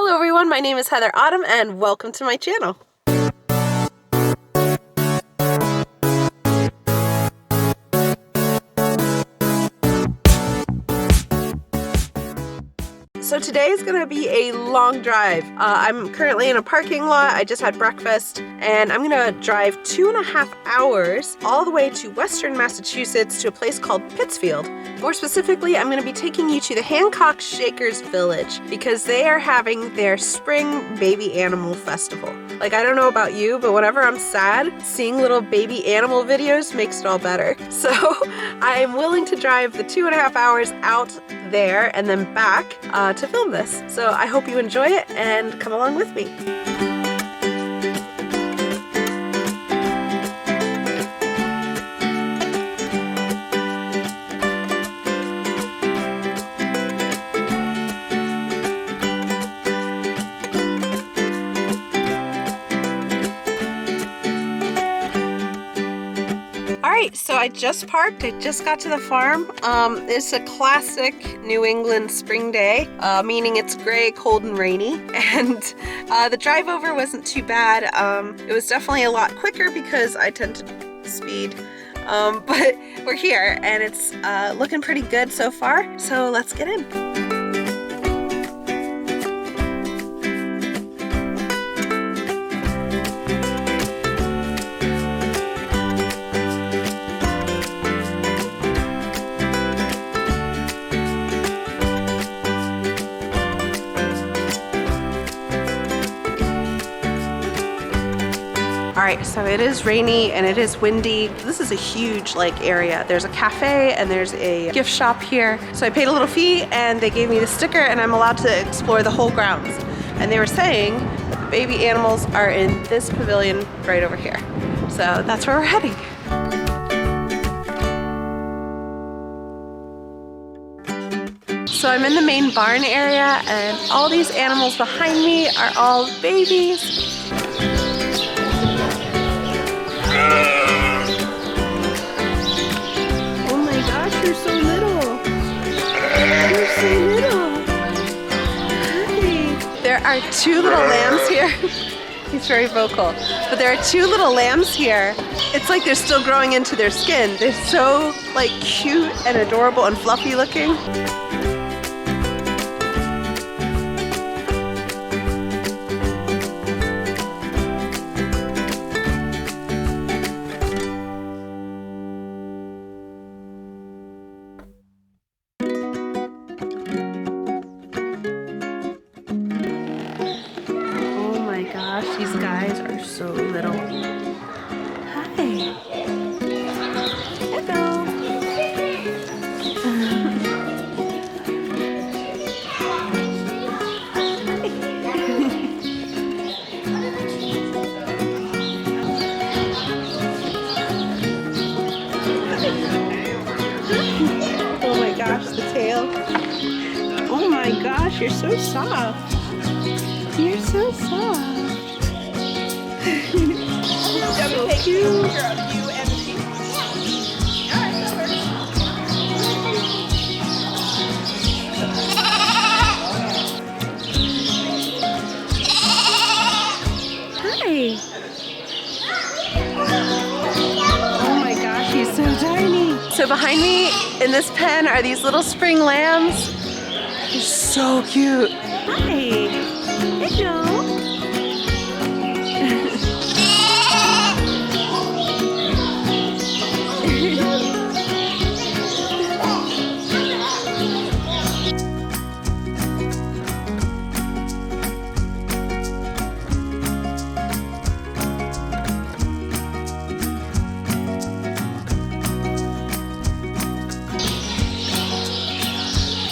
Hello everyone, my name is Heather Autumn and welcome to my channel. So today is going to be a long drive. I'm currently in a parking lot. I just had breakfast and I'm going to drive 2.5 hours all the way to Western Massachusetts to a place called Pittsfield. More specifically, I'm going to be taking you to the Hancock Shakers Village because they are having their spring baby animal festival. Like, I don't know about you, but whenever I'm sad, seeing little baby animal videos makes it all better. So I'm willing to drive the 2.5 hours out there and then back to film this. So I hope you enjoy it and come along with me. Alright, so I just parked, I just got to the farm. It's a classic New England spring day, meaning it's gray, cold, and rainy. And the drive over wasn't too bad. It was definitely a lot quicker because I tend to speed. But we're here and it's looking pretty good so far, so let's get in. Alright, so it is rainy and it is windy. This is a huge area. There's a cafe and there's a gift shop here. So I paid a little fee and they gave me the sticker and I'm allowed to explore the whole grounds. And they were saying that the baby animals are in this pavilion right over here. So that's where we're heading. So I'm in the main barn area and all these animals behind me are all babies. Oh my gosh, you're so little. You're so little. Hi. There are two little lambs here. He's very vocal. But there are two little lambs here. It's like they're still growing into their skin. They're so cute and adorable and fluffy looking. These guys are so little. Hi. Hello. Oh my gosh, the tail. Oh my gosh, you're so soft. You're so soft. So cute. Hi. Oh my gosh, he's so tiny. So behind me in this pen are these little spring lambs. They're so cute. Hi. Hello.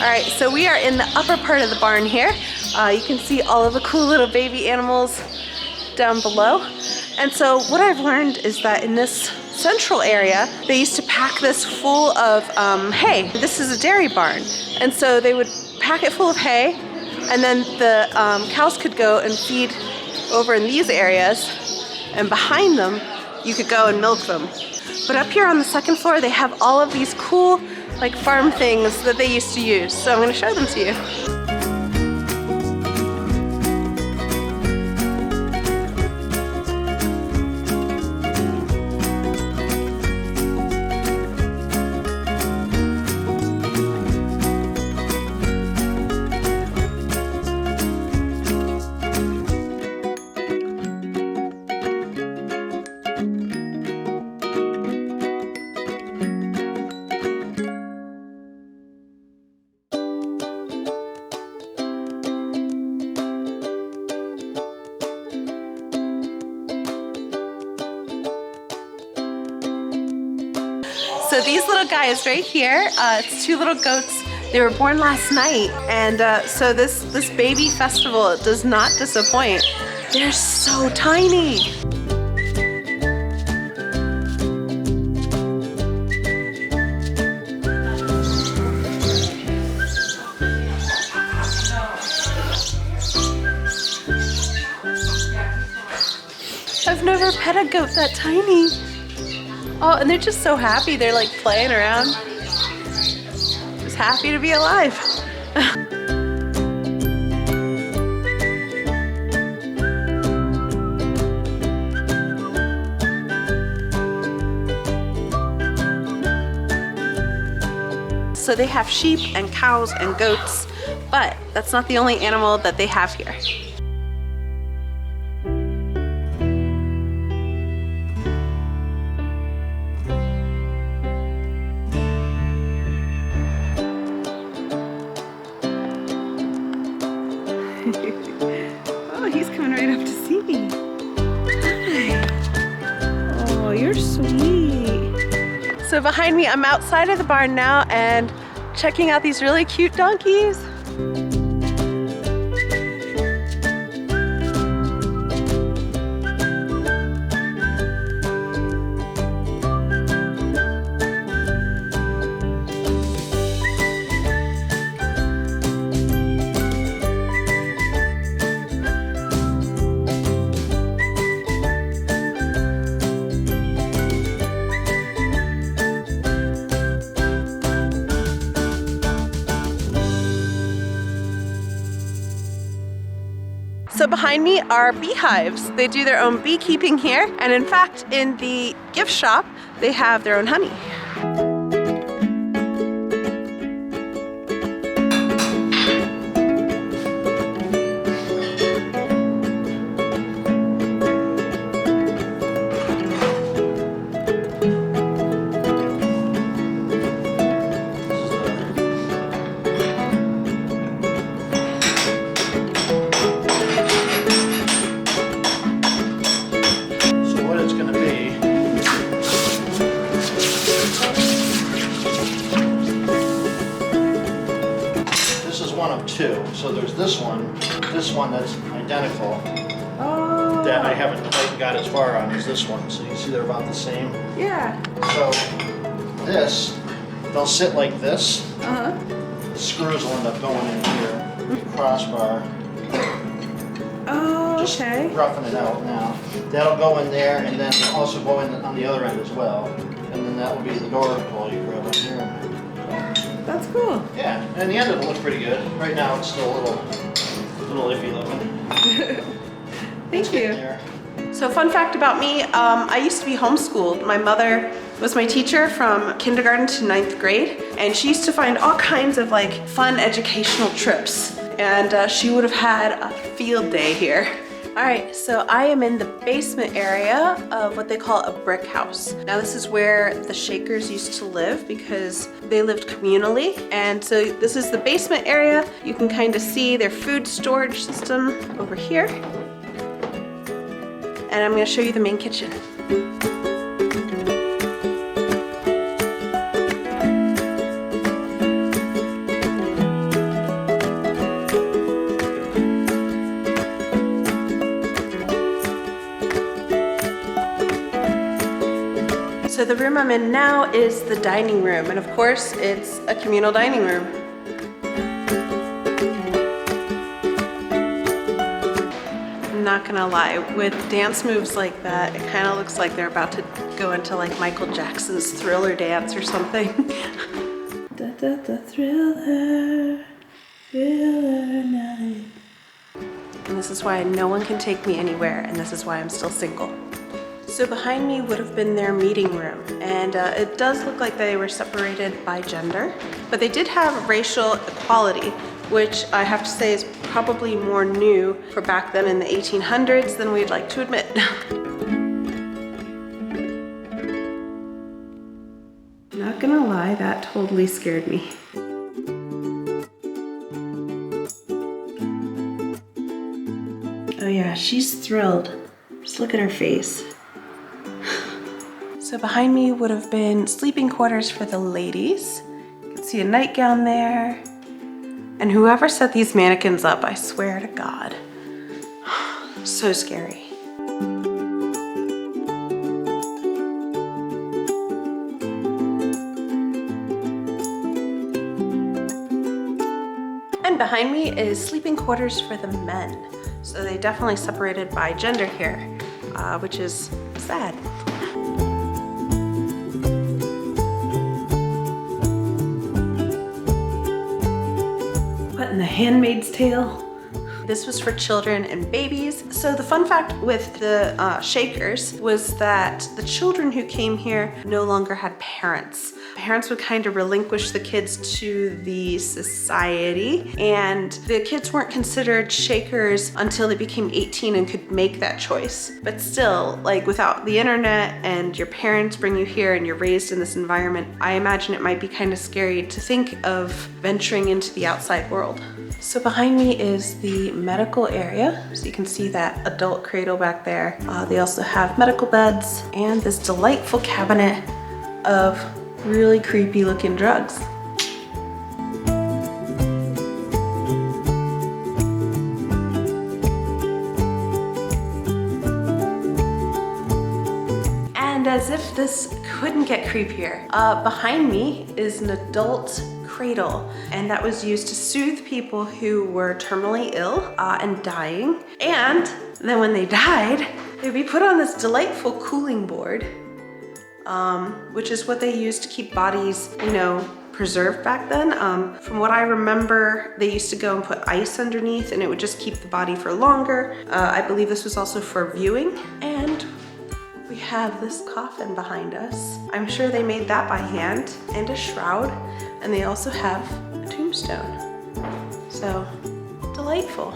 Alright, so we are in the upper part of the barn here. You can see all of the cool little baby animals down below. And so what I've learned is that in this central area, they used to pack this full of hay. This is a dairy barn. And so they would pack it full of hay, and then the cows could go and feed over in these areas, and behind them, you could go and milk them. But up here on the second floor, they have all of these cool farm things that they used to use. So I'm going to show them to you. So these little guys right here, it's 2 little goats. They were born last night, and so this baby festival does not disappoint. They're so tiny. I've never pet a goat that tiny. Oh, and they're just so happy. They're like playing around. Just happy to be alive. So they have sheep and cows and goats, but that's not the only animal that they have here. Oh, he's coming right up to see me. Hi. Oh, you're sweet. So behind me, I'm outside of the barn now and checking out these really cute donkeys. So behind me are beehives. They do their own beekeeping here, and in fact, in the gift shop, they have their own honey. So there's this one that's identical, that I haven't quite got as far on as this one. So you see they're about the same. Yeah. So this, they'll sit like this. Uh-huh. The screws will end up going in here. Crossbar. Oh, Just okay. roughing it out now. That'll go in there and then also go in on the other end as well. And then that will be the door pull you grab on here. That's cool. Yeah, and in the end it'll look pretty good. Right now it's still a little iffy looking. Thank you. So fun fact about me, I used to be homeschooled. My mother was my teacher from kindergarten to 9th grade, and she used to find all kinds of like fun educational trips. And she would have had a field day here. All right, so I am in the basement area of what they call a brick house. Now this is where the Shakers used to live because they lived communally. And so this is the basement area. You can kind of see their food storage system over here. And I'm gonna show you the main kitchen. So the room I'm in now is the dining room, and of course it's a communal dining room. I'm not gonna lie, with dance moves like that, it kind of looks like they're about to go into like Michael Jackson's Thriller dance or something. Da, da, da, Thriller, Thriller night. And this is why no one can take me anywhere, and this is why I'm still single. So behind me would have been their meeting room, and it does look like they were separated by gender, but they did have racial equality, which I have to say is probably more new for back then in the 1800s than we'd like to admit. Not gonna lie, that totally scared me. Oh yeah, she's thrilled. Just look at her face. So behind me would have been sleeping quarters for the ladies. You can see a nightgown there. And whoever set these mannequins up, I swear to God, so scary. And behind me is sleeping quarters for the men. So they definitely separated by gender here, which is sad. What in The Handmaid's Tale? This was for children and babies. So the fun fact with the Shakers was that the children who came here no longer had parents. Parents would kind of relinquish the kids to the society, and the kids weren't considered Shakers until they became 18 and could make that choice. But still, like without the internet and your parents bring you here and you're raised in this environment, I imagine it might be kind of scary to think of venturing into the outside world. So behind me is the medical area. So you can see that adult cradle back there. They also have medical beds and this delightful cabinet of really creepy looking drugs. And as if this couldn't get creepier, behind me is an adult cradle, and that was used to soothe people who were terminally ill and dying. And then when they died, they'd be put on this delightful cooling board, which is what they used to keep bodies, you know, preserved back then. From what I remember, they used to go and put ice underneath and it would just keep the body for longer. I believe this was also for viewing. And we have this coffin behind us. I'm sure they made that by hand, and a shroud, and they also have a tombstone. So, delightful.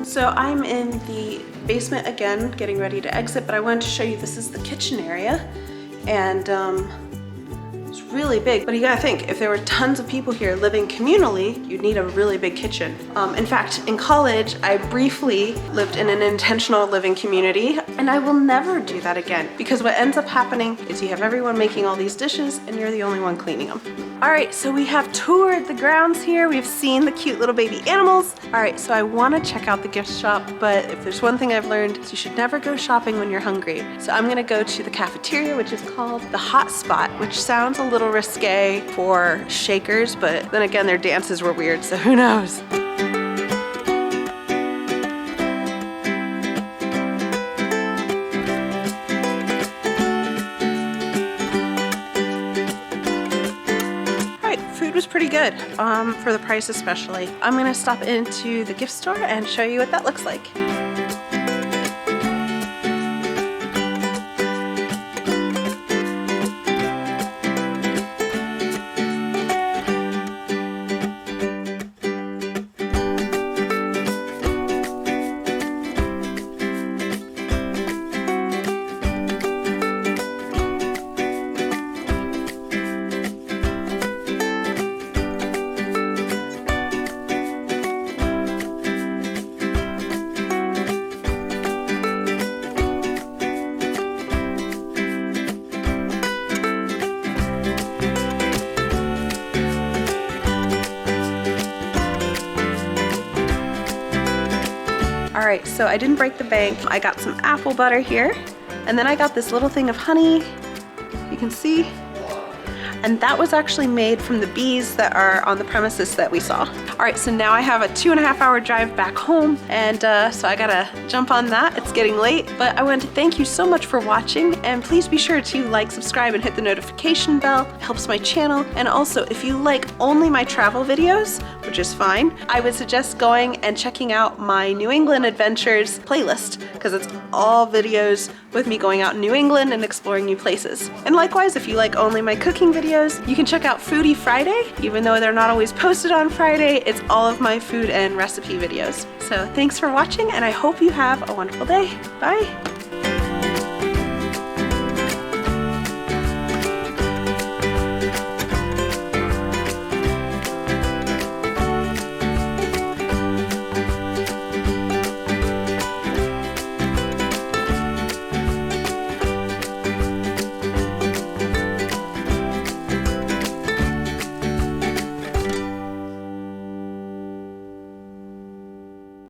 So I'm in the basement again, getting ready to exit, but I wanted to show you this is the kitchen area, and it's really big. But you gotta think, if there were tons of people here living communally, you'd need a really big kitchen. In fact, in college, I briefly lived in an intentional living community, and I will never do that again, because what ends up happening is you have everyone making all these dishes and you're the only one cleaning them. All right, so we have toured the grounds here. We've seen the cute little baby animals. All right, so I wanna check out the gift shop, but if there's one thing I've learned, is you should never go shopping when you're hungry. So I'm gonna go to the cafeteria, which is called the Hot Spot, which sounds a little risque for Shakers, but then again, their dances were weird, so who knows? Was pretty good for the price especially. I'm gonna stop into the gift store and show you what that looks like. All right, so I didn't break the bank. I got some apple butter here, and then I got this little thing of honey, you can see. And that was actually made from the bees that are on the premises that we saw. All right, so now I have a 2.5-hour drive back home, and so I gotta jump on that. It's getting late, but I want to thank you so much for watching, and please be sure to like, subscribe, and hit the notification bell. It helps my channel. And also, if you like only my travel videos, which is fine, I would suggest going and checking out my New England Adventures playlist, because it's all videos with me going out in New England and exploring new places. And likewise, if you like only my cooking videos, you can check out Foodie Friday. Even though they're not always posted on Friday, it's all of my food and recipe videos. So thanks for watching, and I hope you have a wonderful day. Bye.